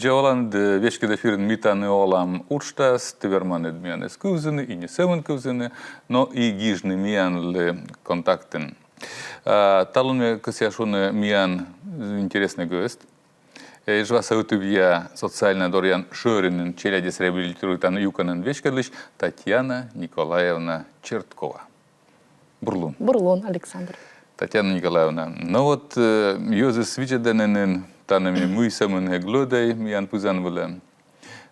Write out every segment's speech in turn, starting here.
Vidja Oland, veskede fyrin mitane olam urstas, tivermanet mian eskuvzene, i neseven kuvzene, no i gijne mian le kontakten. Talon косяшуне mian интересный гость. Жва саутывья социально дорян Шоринен, челядис реабилитируйтан юканен вешкадлыш Татьяна Николаевна Черткова. Бурлун. Бурлун Александр. Татьяна Николаевна. Ну вот, Йозес Вичеденен, танами муйсамен глодой, миян пузан выле.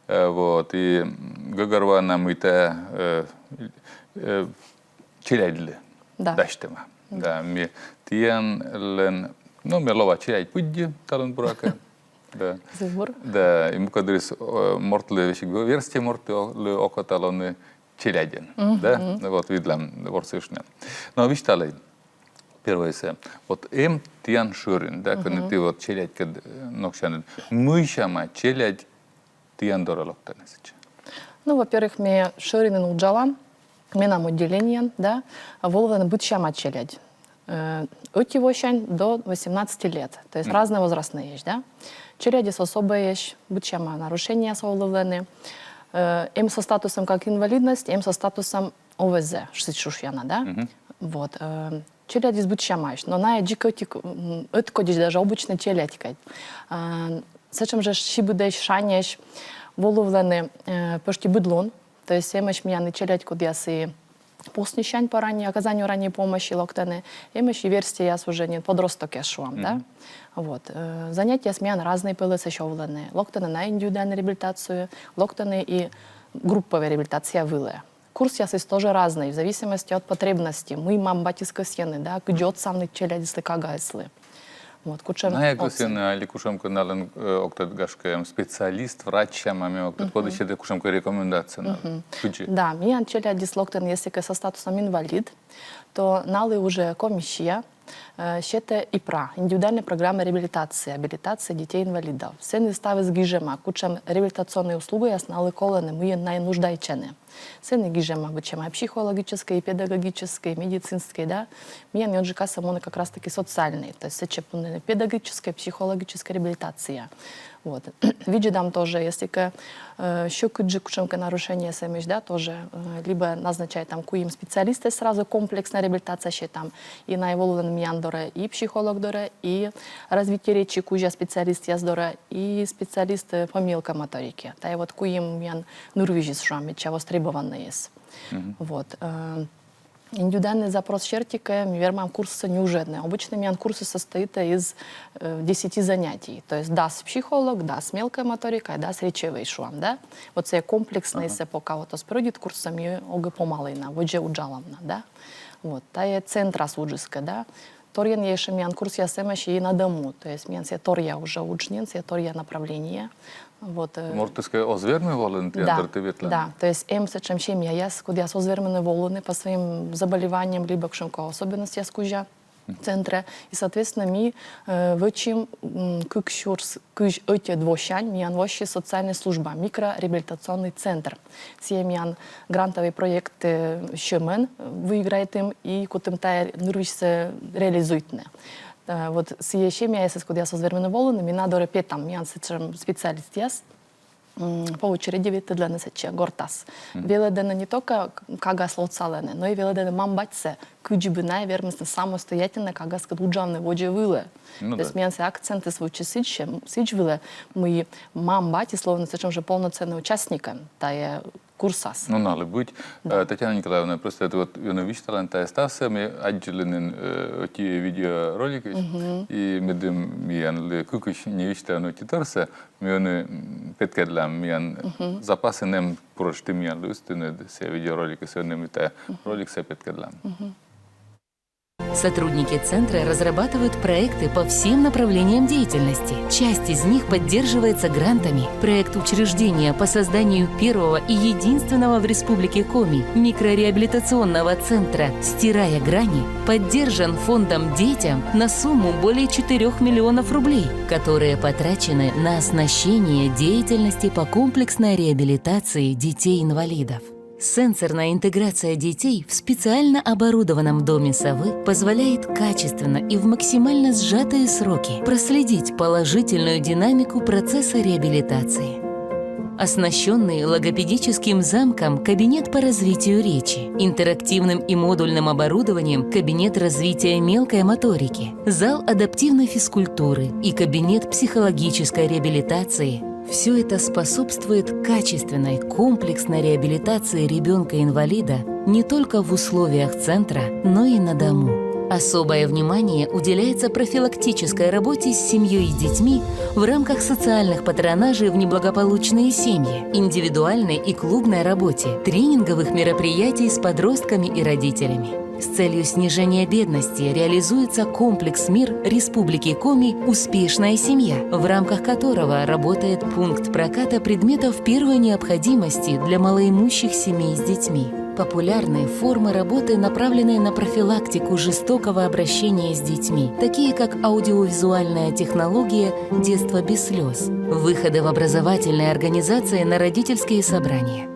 Вот, и Гагарва нам это челядли. Да. Даштема. Да, ми тиян лен, ну, мерлова челядь пудди, талон бурака. Да. Зубур. Да, ему кадрис мортле вещи версте мортле окаталоны челядин. Да, вот видлам ворсышня. Но вишталей. Первое се. Вот тиян шурин, да, когда ты вот челядь кад нокшанен. Мыйшама челядь тиян доралоктанесич. Ну, во-первых, мне шуринен уджала, мне нам отделение, да, а волованы бытшама челядь. От его до 18 лет, то есть разные возрастные есть, да. Челяди с особой есть, бытшама нарушения соуловлены, им со статусом как инвалидность, им со статусом ОВЗ, шушьяна, да. Вот. Челяди с бытшама есть, но на джикотик, это кодиш даже обычно челядикать. Зачем же шибудеш шанеш воловлены почти быдлон, то есть имаш мияны челядь, куда я си постнищань по оказанию ранней помощи локтаны, имаш и версии я служение подросток я шуам, да. Вот. Занятия смен разные пылы сещевлены. Локтаны на индивидуальную реабилитацию, локтаны и групповая реабилитация вылы. Курс я тоже разный, в зависимости от потребностей. Мы мам батиска сены, да, где самый челядисли кагайсли. Вот, кучем. На яку сены, али кушем канален октат гашкаем специалист, врач, маме октат подыще да кушем рекомендации на. Да, ми челядис локтан, если со статусом инвалид, то налы уже комиссия. Ще ИПРА, индивидуальная программа реабилитации детей-инвалидов. Все не ставят с гижема, кучем реабилитационные услуги яснали колены, мы найнуждайчены. Все не гижема, кучем и психологические, и педагогические, и медицинские, да. Мне не отжика самоны как раз таки социальные, то есть все педагогическая, психологическая реабилитация. Вот. Виджидам тоже, если еще кучемка нарушения СМЖ, да, тоже либо назначает там куим специалисты сразу комплексная реабилитация, ще там и на эволюционном мяндоре, и психолог доре, и развитие речи кужа специалист яздоре, и специалист по мелкой моторике. Та и вот куим мян нурвижис шами, чего востребованно есть. Вот. Индивидуальный запрос чертика, вермам курсы неужедные. Обычно мян курсы состоит из 10 занятий. То есть да, с психолог, да, с мелкой моторикой, да, с речевой шуам, да. Вот це комплексный се пока вот спродит курсами огэ помалына, водже уджаламна, да. Вот, та е центра суджиска, да. Торьян еше мян курс я сэмэш и на дому. То есть мян се торья уже учнен, се торья направление. Вот, Можете сказать, озверный волонтер, да, то есть чем чем я куда я озвермены волны по своим заболеваниям, либо к особенности я скужа центре, и, соответственно, ми вычим кукшурс куж эти двощань, миян вощи социальная служба, микрореабилитационный центр. Все миян грантовый проект щемен выиграет им, и кутым тай нурвишься реализует. Вот с ещем я если куда я созвермены волны, ми надо репет там миян специалист яс. По очереди вид для нас гортас. Веледена не только кагас лоцалене, но и веледена мамбатсе, куджибина верместно самостоятельно кагас кадуджанне воде выле. То есть меняются акценты свучи сич выле, мы мамбати словно сечем же полноценный участник, та е курсас. Ну, надо быть. Татьяна Николаевна, просто это вот винович таланта остался, мы отделены эти видеоролики, и мы дым миян кукуш не вичта но титорса, мы петкадлам миян запасы нам прошты миян лустыны все видеоролики, сегодня мы та ролик се петкадлам. Сотрудники центра разрабатывают проекты по всем направлениям деятельности. Часть из них поддерживается грантами. Проект учреждения по созданию первого и единственного в Республике Коми микрореабилитационного центра «Стирая грани» поддержан фондом «Детям» на сумму более 4 миллионов рублей, которые потрачены на оснащение деятельности по комплексной реабилитации детей-инвалидов. Сенсорная интеграция детей в специально оборудованном доме совы позволяет качественно и в максимально сжатые сроки проследить положительную динамику процесса реабилитации. Оснащенный логопедическим замком кабинет по развитию речи, интерактивным и модульным оборудованием кабинет развития мелкой моторики, зал адаптивной физкультуры и кабинет психологической реабилитации – все это способствует качественной комплексной реабилитации ребенка-инвалида не только в условиях центра, но и на дому. Особое внимание уделяется профилактической работе с семьей и детьми в рамках социальных патронажей в неблагополучные семьи, индивидуальной и клубной работе, тренинговых мероприятий с подростками и родителями. С целью снижения бедности реализуется комплекс «Мир» Республики Коми «Успешная семья», в рамках которого работает пункт проката предметов первой необходимости для малоимущих семей с детьми. Популярные формы работы, направленные на профилактику жестокого обращения с детьми, такие как аудиовизуальная технология «Детство без слез», выходы в образовательные организации на родительские собрания.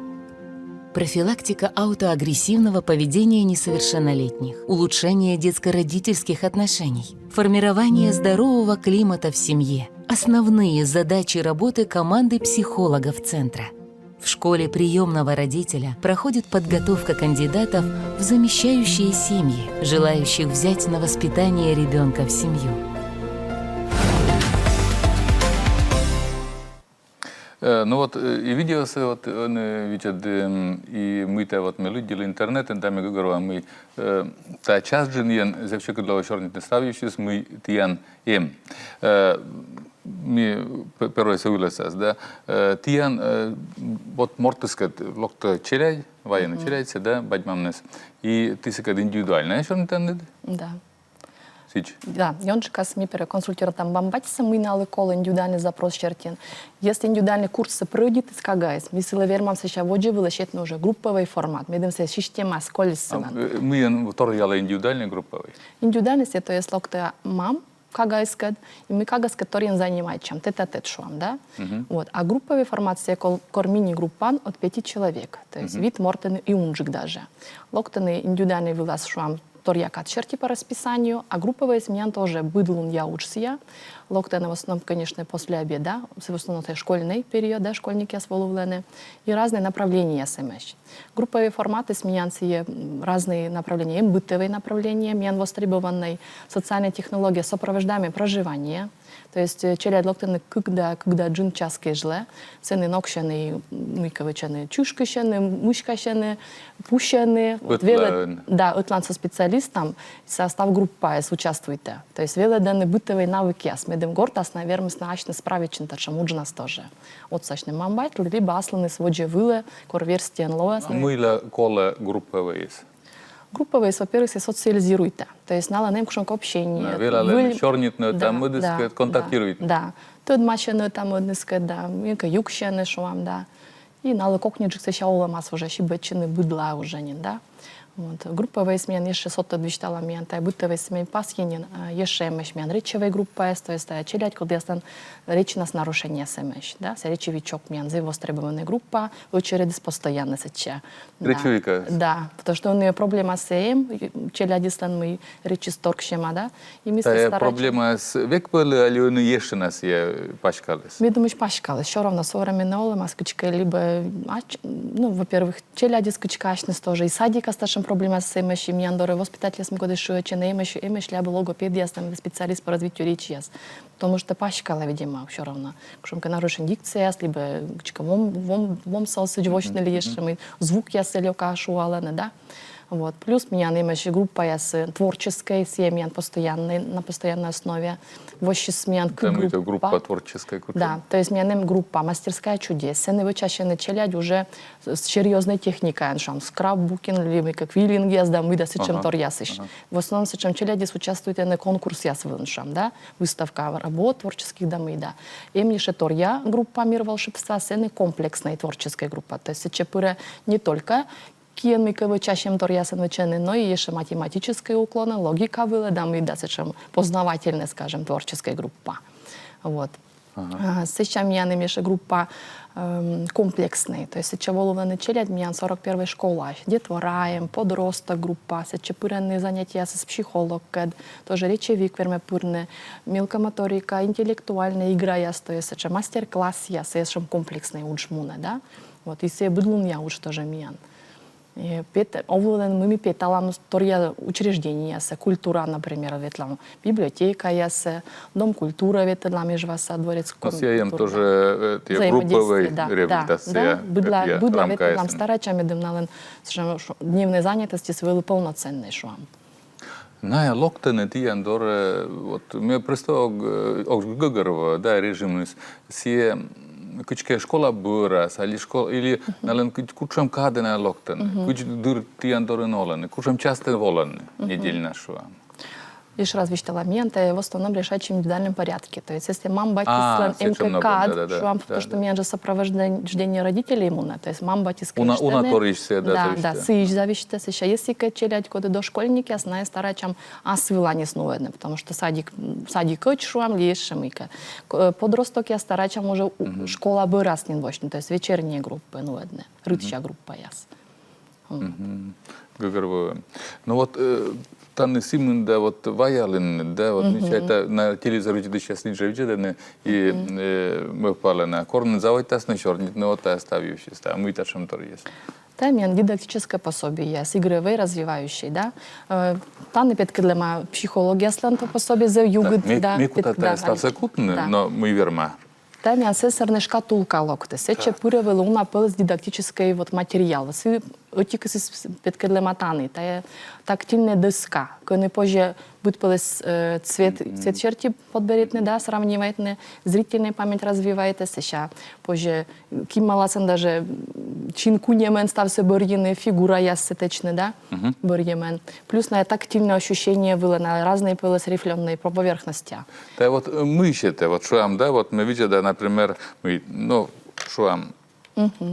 Профилактика аутоагрессивного поведения несовершеннолетних, улучшение детско-родительских отношений, формирование здорового климата в семье – основные задачи работы команды психологов Центра. В школе приемного родителя проходит подготовка кандидатов в замещающие семьи, желающих взять на воспитание ребенка в семью. Ну вот, и виделся, вот, ведь, и мы то вот, мы люди, интернет, и там, я говорю, мы, та часть женьен, за все, когда вы черный ставишься, мы тиян им. Мы первый согласен, да, тиян, вот, мортыскат, локто челяй, военный челяйся, да, бадьмамнес, и ты секад индивидуально, а черный интернет? Да. Сич. Да, Йончикас ми переконсультирам бамбатися, ми на лекол индивидуальный запрос чертин. Если индивидуальный курс пройдет, скагайс, мы силы вермам сейчас воджи вылащет уже групповый формат. Мы дем се система скользсена. Мы второй индивидуальный групповый. Индивидуальность это есть локта мам, кагайскад, и мы кагайскад, который занимает чем тет-а-тет шуам, да? Вот. А групповый формат c'est мини-группан от 5 человек. То есть вид мортен и унжик даже. Локтаны индивидуальный вылаз шуам торьяк черти по расписанию, а групповые сменян тоже быдлун я учся. Локтаны в основном, конечно, после обеда, в основном это школьный период, да, школьники освободлены, и разные направления СМС. Групповые форматы сменянцы разные направления, бытовые направления, мен востребованной социальной технологии сопровождаемое проживание. То есть челяд локтаны, когда джин часки жле, цены нокшаны, мыковичаны, чушкащаны, мышкащаны, пущаны. Да, отлан со специалистом, состав группа участвуйте. То есть веле данные бытовые навыки, с медем гортас, наверное, значно справичен, так что муджи нас тоже. От сочный мамбайт, либо асланы своджи выле, корверстиен лоас. Мы коле групповые. Групповые, во-первых, социализируйте. То есть нала немкшонк общение. Велале чорнитно там мы контактируете. Да. Тут машины там одниска, да. Мика юкщены шуам, да. И нала кокниджик се щаула мас уже щибачины быдла уже не, да. Вот. Групповые смены еще сотто движтала мента, бытовые смены пасхинин, еще мешмен речевая группа, то есть челядь, когда стан речь нас нарушение смеш, да, се речевичок мен, за востребованная группа, очередь постоянно сеча. Речевика. Да, потому что у нее проблема с эм, челяди стан мы речи сторгшема, да, и мы се стараемся. Проблема с век были, или он еще нас я пачкались? Мы думаем, пачкались, все равно современная маскочка, либо, ну, во-первых, челяди скачкашность тоже, и садика старшим проблема с имеш, и мьяндоры воспитатели см годы шуече на имеш ляба логопедия, там специалист по развитию речи, потому что пачкала, видимо, все равно. Кшумка нарушен дикция, либо вом соусыджвочный ли еще, звук я селёка шуала, да. Вот. Плюс меня имеешь группа с творческой семьей на постоянной основе. Вощи смен группа творческая. Да, то есть меня группа мастерская чудес. Сены вы чаще началять уже с серьезной техникой, скраббукинг, либо как вилинг я сдам, выдаст чем торьясыш. В основном с чем челядис участвует на конкурсе я свыншам, да, выставка работ творческих домов, да. И мне же торья группа Мир волшебства, сены комплексная творческая группа. То есть чепуре не только киенмиковый чаще торьясен вычены, но и еще математические уклоны, логика была, да, мы да, чем познавательная, скажем, творческая группа. Вот. Сейчас миян имеша группа комплексный, то есть сейчас волованы челядь миян 41 школа, детвораем, подросток группа, сейчас пыренные занятия с психолог, тоже речевик вермепурны, мелкомоторика, интеллектуальная игра, я стою, сейчас мастер-класс, я сешем комплексный учмуна, да, вот, и се быдлун я уж тоже миян. Овладен мы петалам стория учреждения, культура, например, ветлам библиотека, ясе, дом культуры ветлам межваса дворец культуры. Я им тоже групповой реабилитация. Быдла ветлам старачами дымнален, дневные занятости свели полноценные шуам. Näja loktene tien dore, вот me presto Găgărvă, da, rejimul, sie Кучке школа бюрас, или нален кучам кадена локтен, куч дур тиан дорен олен, кучам часто волен недельно шуа. Лишь развитие ламента в основном решать в индивидуальном порядке. То есть, если мам батис МКК, то что меня же сопровождение родителей иммуна, то есть мам батис да, сыч зависит, еще если качелять коды дошкольники, основная старачам асвила не снуедне, потому что садик шуам лишь мика. Подросток я старачам уже школа бы раз не вочно, то есть вечерние группы нуедне, рыча группа яс. Ну вот Танны Симон, да, вот Ваялин, да, вот это на телевизоре ты сейчас не живете, и мы пали на корн, заводитесь на чернит, но вот оставившись, мы это чем-то есть. Там есть дидактическое пособие, игровые, развивающие, да. Там не петкадлема психология, сланто пособие за югит, да. Ми куда-то стався кутне, но мы верма. Там есть сенсорная шкатулка локте, сече пуреве луна пылс дидактический вот материал. Отики с петкадлема таны, та тактильная доска, коли позже будет пылс цвет черти подберитне, да, сравниваетне, зрительная память развивается, сеща позже кималасен даже чинкунемен стався борьены, фигура ясетечне, да, борьемен. Плюс на тактильное ощущение было на разные пылс рифленые по поверхности. Да вот мы считаем, вот шуам, да, вот мы видим, да, например, мы, ну, шуам,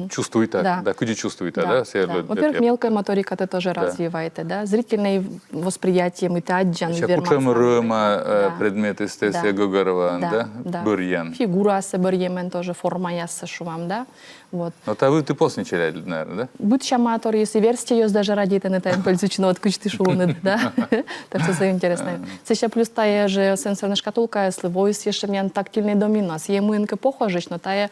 чувствуете, да, куда чувствуете, да? Во-первых, мелкая моторика это тоже развиваете, да, зрительное восприятие, мы таджан, верман. Рыма, предметы эстесия Гăgărва, да, бурьян. Фигура с бурьямен тоже, форма ясса шувам, да, вот. Но то вы ты после читали, наверное, да? Будь шаматор, если версия есть даже ради это на тайм пользуючи, вот кучты шуны, да, так что это интересно. Сейчас плюс тая же сенсорная шкатулка, если voice еще мне тактильный доминанс, ему инка похоже, но тая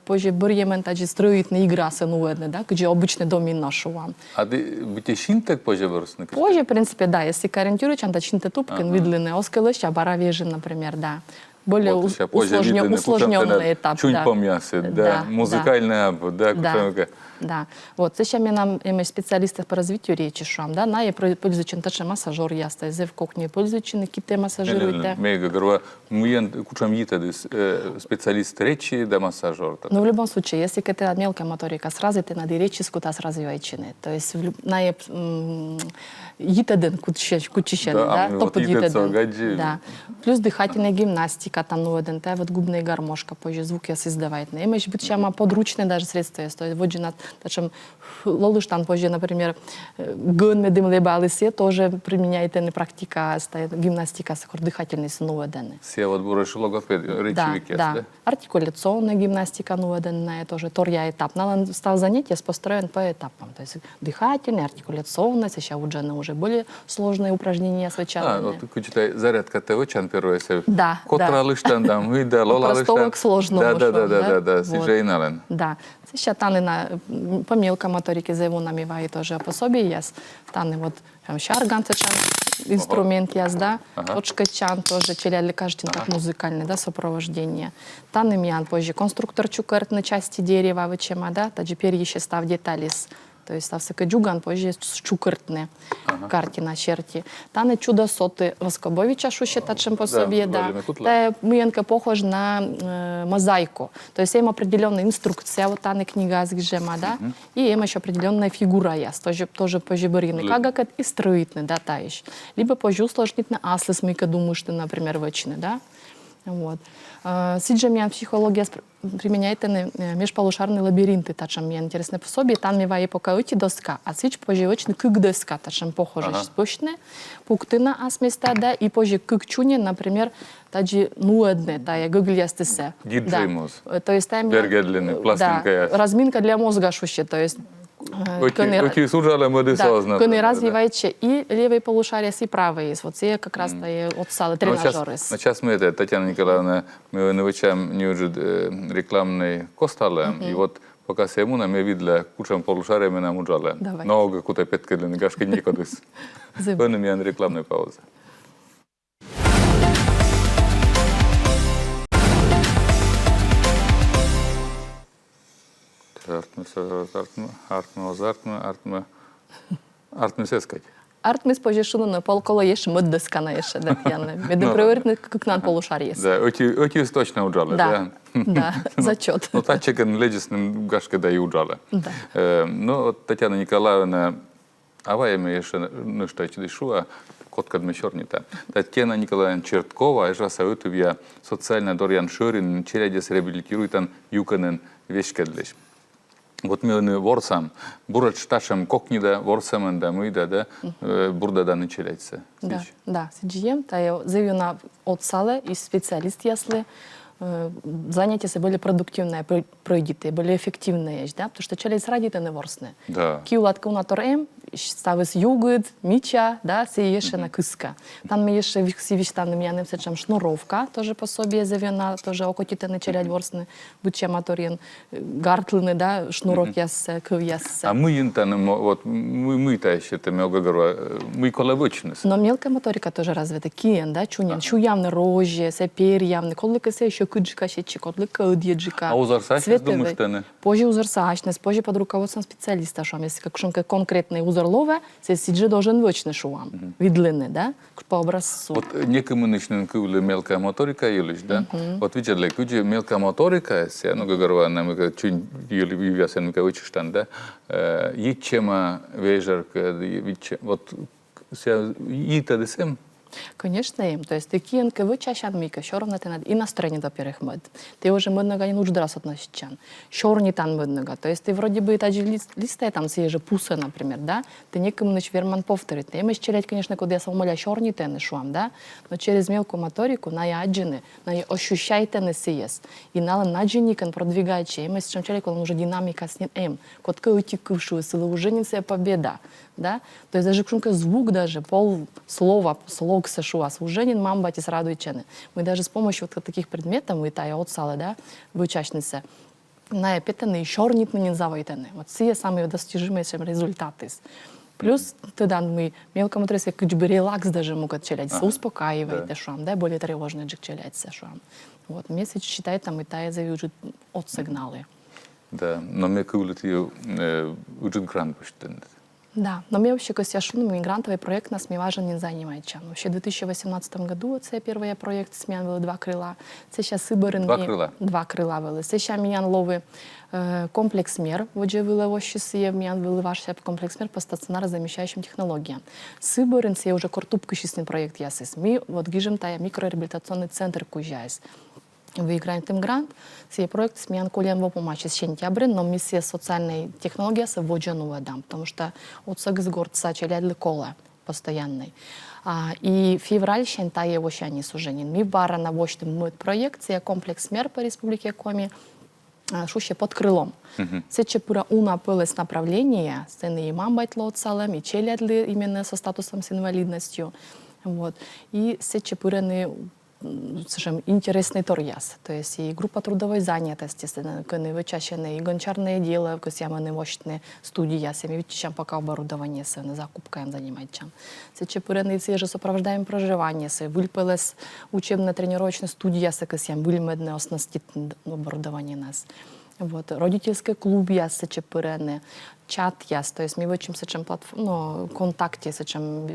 позже бурьямен таджи строит на игра сенуедне, да, где обычный доминанс шувам. А ты будете шинтек позже выросны? Позже, в принципе, да, если ориентируешь, анда шинте тупкен видлены, оскелыща, баравежин, например, да. Более усложненный этап. Чуть помясы, да, музыкальный аб, да, да. Вот, сейчас нам специалисты по развитию речи шуам, да, на пользуючи таче массажер яста, в кухне пользуючи ките массажируете. Мега говорю, мы кучам yită специалист речи, да массажер. Но в любом случае, если это мелкая моторика, сразу ты надо речи скутас развивайчины. То есть на yită кучищен, да, топ yită. Да. Плюс дыхательная гимнастика, там, ну, вот губная гармошка, позже звуки создавать. И мы еще будем подручные даже средства есть. То есть вот же тачем лолуштан позже, например, гон медым лебалисе тоже применяет на практика гимнастика с дыхательной сноведены. Все вот бурыш логопед речевики, да. Артикуляционная гимнастика новеденная тоже торья этап. Надо стал занятия построен по этапам. То есть дыхательная, артикуляционная, сейчас уже более сложные упражнения свечаны. Вот куча зарядка ТВ чан первое се. Да. Котра лыштан там, и да, лола лыштан. Простого к сложному. Да, сижейнален. Да. Сейчас таны на по мелкой моторике за его намивает тоже пособие есть. Таны вот шаргантачан инструмент есть, да. Точкачан тоже челяли каждый так музыкальный, да, сопровождение. Таны миян позже конструктор чукарт на части дерева вычема, да, таджи перьище став деталис. То есть стався каджуган позже чукартне карті на черті. Та не чудо соти Воскобовича, що ще тачим по собі, да. Та миенка похож на мозаику. То есть им определенная инструкция, вот та не книга с гжема, да, и им еще определенная фигура есть, тоже позже барины, как и строительный, да, таиш. Либо позже усложнительный аслес, мы думаю, что, например, вычный, да. Вот. Сейчас меня психология применяет межполушарные лабиринты, тачем мне интересно пособие, там мне вае пока уйти доска, а сейчас позже очень как доска, тачем похоже спущенные, пуктина асместа, да, и позже как чуне, например, таджи нуэдне, та я гуглястысе. Диджеймус. То есть там Бергедлины, пластинка. да, разминка для мозга шуще, то есть Оті служали медицина. кони развиваючи и левый полушарие, и правый. Вот це как раз от сали тренажеры. На час ми, Тетяна Николаевна, ми навчаємо рекламний косталем, і от поки сьогодні ми відля кучам полушарями нам уджали. Нога кута п'яткидли, гашки нікодись. Певно, ми рекламної паузи. Артме сескать. Артмис пожешуну на полколо єш миддиска на єше, да п'яне. Медем приоритет как нам полушарие. Да, оті точно уджали. Да, да, зачет. Ну, так чекан ледісним гашки да і уджали. Ну, Тетяна Николаевна, аваями ще нещачі дійшла, котка дмешорніта. Тетяна Николаевна Черткова, я советую я соціальна Дорян Шорин, челядіс реабілітируйтан юканен вешкедлиш. Вот мы ворсам, бурач ташем кокнида, ворсам да мыйда, да, бурда да начинается. Да, сиджием, та я заявлена от сале и специалист ясли, занятия были продуктивные, пройдите, были эффективные, да, потому что челядь радите не ворсне. Да. Киулатка унатор ставис югит, міча, да, це є ще на киска. Там є ще всі віштани м'яним сечем шнуровка, теж по собі завіна, теж окотіти не челядь ворсне, будь-че маторін, гартлини, да, шнурок яссе, кив яссе. А ми інтанем, от, ми та ще теми огагарва, ми коловичність. Но мелкая моторика тоже развита, киен, да, чунен, чуявне рожі, се пер'явне, кодлики се ще киджика ще чи, кодлика од'єджика. А узорсачність, думаєш, те не? Позже узорсачність, позже под руководством специалиста, що якщо какшонка конкретний узорлове, це сиджи должен вичне шуам, від длини, да, по образцу. Вот некому начнем кивли мелкая моторика юлиш, да? Вот видите, для кучи мелкая моторика, се, ну, говорю, нам чуть юли вивясен кавычштан, да? Ичема вежерка, вот се ита десем. Конечно, им. То есть ты киенка вы чаще адмика, щорно ты надо и настроение во-первых мед. Ты уже модного не нужно раз относить чан. Щорни там модного. То есть ты вроде бы та же листай там съеже пуса, например, да? Ты некому нач верман повторить. Ты имеешь челять, конечно, куда я самомоля щорни те не шуам, да? Но через мелкую моторику на яджины, на ощущайте не сиес. И на наджиникан продвигачи. Имеешь чем челять, он уже динамика с ним им. Котка уйти кывшую, силы уже не себе победа. Да? То есть даже звук даже, пол слова, слог сашуа, служенин мамбати с радуйчены. Мы даже с помощью вот таких предметов, мы тая от сала, да, вычащницы, на эпитены и шорнит не завойтены. Вот все самые достижимые результаты. Плюс тогда мы мелко моторисы, как бы релакс даже могут челять, успокаивает, да. Шуам, да, более тревожный джик челять шуам. Вот, месяц считает там и тая завьюжит от сигналы. Да, но мне кулит ее уджит грант поштенет. Да, но мне вообще косяшун мигрантовый проект нас не важен не занимает чан. Вообще в 2018 году это первый проект смен было два крыла. Це сейчас Сибирин. Два крыла вели. Це ще м'ян лови комплекс мер. Отже, вели ощіси є м'ян вели ваш комплекс мер по стационарно замещающим технологиям. Сибирин це уже кортубка шістний проект ясис. Ми вот гижем та микрореабилитационный центр кужайс. Выиграем тем грант. Сей проект смен колем в помощи с сентября, но миссия социальной технологии се вводила дам, потому что от сегс горд сачелядли кола постоянный. И февраль считая его щани суженин. Мы бара на вочтем мыт проект, сей комплекс мер по республике Коми, шуще под крылом. Це чепура уна пылес направление, сцены имам байтло от салам, и челядли именно со статусом с инвалидностью. Вот. И се чепураны скажем, интересный торяс. То есть и группа трудовой занятости, коны вычащены, и гончарное дело, косяманы мощные студии, ясами, вычащам пока оборудование, на закупкаем занимаем. Це чепурены, це же сопровождаем проживание, выльпелес учебно-тренировочная студия, косям, выльмедне оснастительное оборудование нас. Вот. Родительский клуб яс чепурены, чат яс, то есть мы вычим сечем платформу, ну, контакте сечем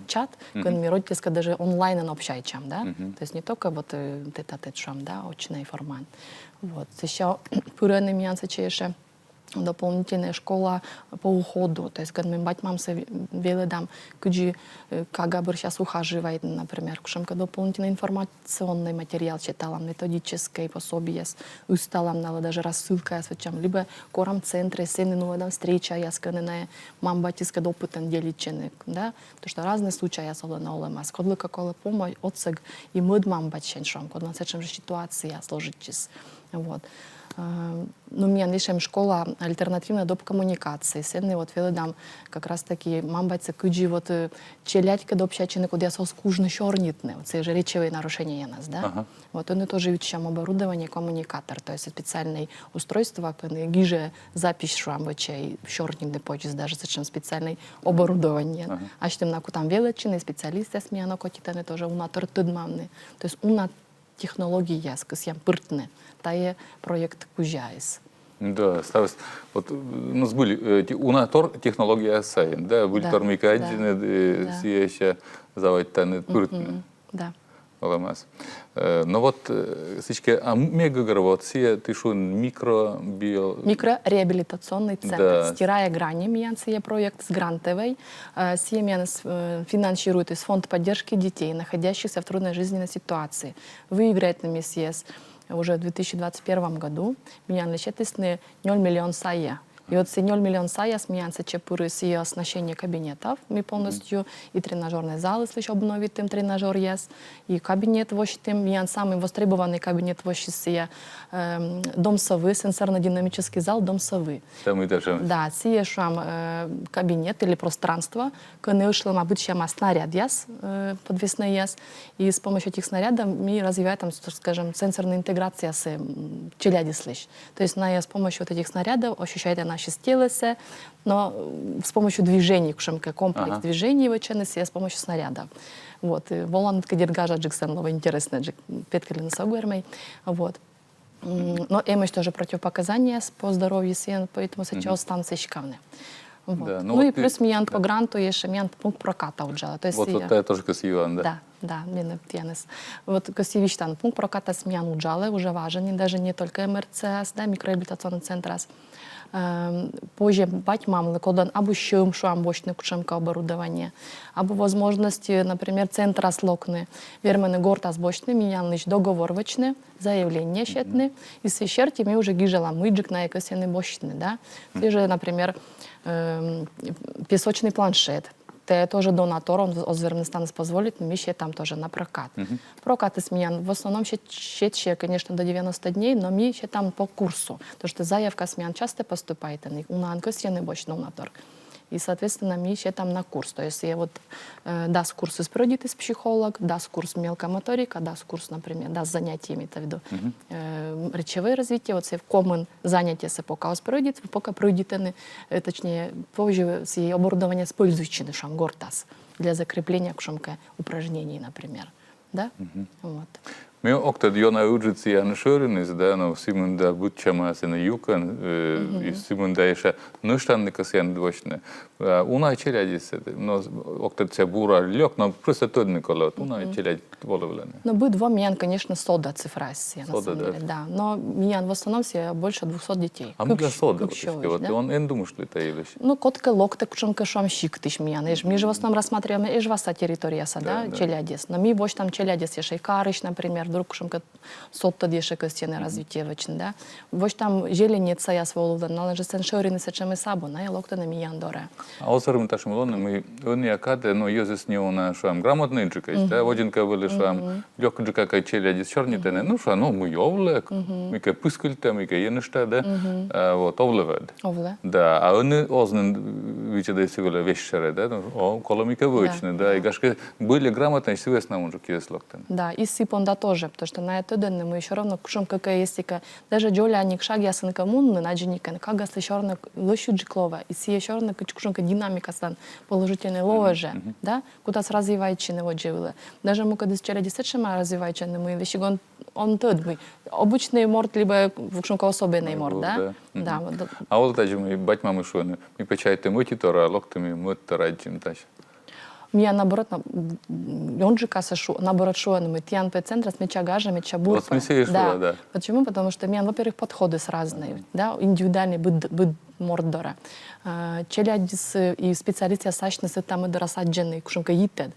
чат, когда мы родительский даже онлайн общаем, да, то есть не только вот тет-а-тет шам, да, очный формат. Вот. Еще пурены мян сечеше дополнительная школа по уходу. То есть, когда мы батьмам се веледам, где Кагабр сейчас ухаживает, например, кушамка дополнительный информационный материал читалам, методическое пособие с усталом, надо даже рассылка с чем либо корам центре, сыны, ну, там встреча, я скажу, мам батиска допытан деличеник, да, потому что разные случаи я соло на олема, скодлы какого помощь, отсег и мыд мам батчен шам, когда на сечем же ситуация сложитесь, вот. Ну, меня лишем школа альтернативная доп коммуникации. Сенны вот веледам как раз таки мамбаться куджи вот челядька до общачины, куда со скужно шорнитны. Вот це же речевые нарушения нас, да? Ага. Вот они тоже учат оборудование коммуникатор, то есть специальное устройство, когда гиже запись шрамбачей шорнитный почес, даже зачем специальное оборудование. Ага. А что на там величины специалисты с меня котитаны тоже унатор тыдмамны. То есть уна технология скъсям пыртны. Тає проєкт кужайс. Да, ставить. Вот у нас были унатор технология сайен, да, были тормикадины, все еще заводтаны пыртны. Да. Оламаз. Но вот сычки, а мегагравот, все ты шо микробио... Микрореабилитационный центр. Да. Стирая грани, миян сие проект с грантовой. Сие миян финансирует из Фонд поддержки детей, находящихся в трудной жизненной ситуации. Выиграет на МСС уже в 2021 году. Миян лечетисны 0 миллион сая. И вот 0 миллион сая смеянся чепуры с ее оснащение кабинетов. Мы полностью и тренажерные залы слышь обновить им тренажер есть. И кабинет вощитым. Миян самый востребованный кабинет вощит дом совы, сенсорно-динамический зал дом совы. Там и даже... Да, сие шам кабинет или пространство, когда вышло обычно снаряд яс, подвесной яс. И с помощью этих снарядов мы развиваем, там, скажем, сенсорная интеграция с челяди слышь. То есть с помощью вот этих снарядов ощущаете наши стелесы, но с помощью движений, комплекс движений выченesi с помощью снарядов. Вот. Волан кадиргажа джиксенлова интересно, петкали на согуэрмей. Вот. Но имеешь тоже противопоказания по здоровью, поэтому сейчас станции шикарные. Вот. Да, ну и плюс миян по гранту есть миян пункт проката уже. То есть вот это тоже косиван, да? Да, мне пьянес. Вот косивиш там пункт проката с миян уджалы уже важен, даже не только МРЦС, да, микрореабилитационный центр. Позже батьмам кодан або щем шуам бочны кушемка оборудования, або возможности, например, центра слокны, вермены горта с бочны, миян договор вочны, заявление щетны, и с щерти мы уже гижала мыджик на экосены бочны, да. Те же, например, песочный планшет. Те тоже донатор, он озверный стан позволит, но мы ще там тоже на прокат. Прокат из меня в основном ще, конечно, до 90 дней, но мы ще там по курсу. Потому что заявка с меня часто поступает, у нас не больше донатор. И, соответственно, мы еще там на курс. То есть я вот даст курс из психолог, даст курс мелкомоторика, даст курс, например, даст занятия, имеется в виду речевое развитие, вот в комен занятия се пока пройдет, пока пройдет, точнее, позже с оборудование использующий шам гортас для закрепления кшомка упражнений, например. Да? Вот. Me oktad jona uudžitsijan šörinis, da no simunda butčamas na jukan, и simunda еще нуштанникас ян двочне. Уна челядис, но октад се бура лёг, но просто тот Николай, уна челядь воловлены. Ну, будет два миян, конечно, сода цифрасия, на Сода, самом да. деле, да. Но миян в основном все больше 200 детей. А мы для сода, вот да? он ен думаешь ли таились? Ну, котка локта, кушамка шамщик тыш миян. Мы же в основном рассматриваем и ваша территория, да, челядис. Но мы больше там челядис, еще и карыш, например, вдруг кушамка сотта дешек стены развития вечно, да. Больше там зеленица я своловла, но же сеншорины сечем и сабу, на локта на миян доре. А осорим ташим лоны мы он якаде, но ёзис не на шам грамотный джикач, да, одинка были шам лёг джика кай челядис чорнитене, ну ша, ну мы ёвлек, мы ка пускульте, мы ка еныште, да, вот овлевед. Овле. Да, а они ознен вичеде сигуле вещере, да, о коломика вычне, да, и гашки были грамотные, сивес на унжу киес локтен. Да, и сипонда тоже, потому что на это день мы еще равно кушаем какая есть, даже джоля аник шаг ясен коммун, на джиника, как гас еще равно лощу джиклова, и си еще равно кушаем динамика стан положительной ложе, да, куда развивает чины вот живы. Даже мы когда вчера десятшема развивает чины, мы вещи он тот мы обычный морд либо кушаем особенный морд, да, да. А вот даже мы бать мамы шоны, мы печайте мытитора, локтами мыттора джим тач. Мия наоборот, он же касашу, наоборот, что мы тян по центру, с меча гажа, меча бурпа. Вот смесишь, да. Почему? Потому что мия, во-первых, подходы с разные, да, индивидуальный быт мордора. Челядис и специалисты сачнесы там и дорасаджены, кушенка yited.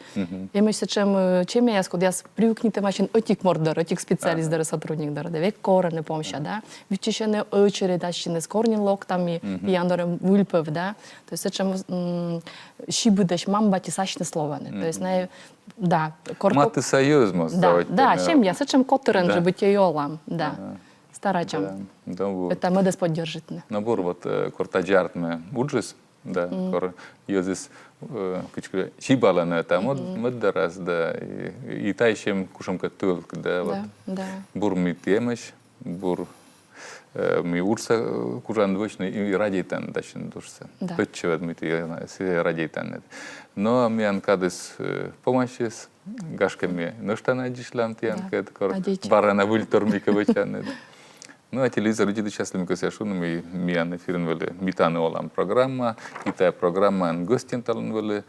Я myślę, чем я скажу, я привыкните машин отик мордора, отик специалист дора сотрудник дора, да, век корны помоща, да, вичешены очередь, дащины с корни локтами, и андорем вульпев, да, то есть чем щибудеш мамбати сачны слованы, то есть да, Мати союзмос. да, чем я, чем котерен же быть йолам, да. Старачам. Это мы дес поддержитне. Набор вот кортаджарт мы уджис, да, кор йозис кичкре чибалана там вот дарас, да, и тайщем кушамка тулк, да, вот. Бур ми темеш, бур ми урса кужан двочный и радитан дачен душса. Точно мы те радитан. Но ми анкадис помощис гашками ноштана дишлам тянкет кор барана вультор миковичан. Ну, а телевизор люди часто ми миян фирнвели митаны олам программа, и та программа гостин талынвели,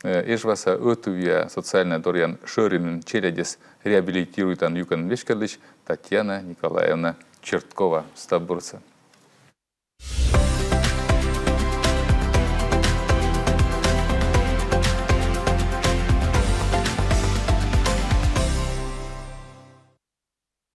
эжваса өтувия социальная дорян шörinen челядес реабилитируйтан юкан вешкалыш Татьяна Николаевна Черткова Стабурца.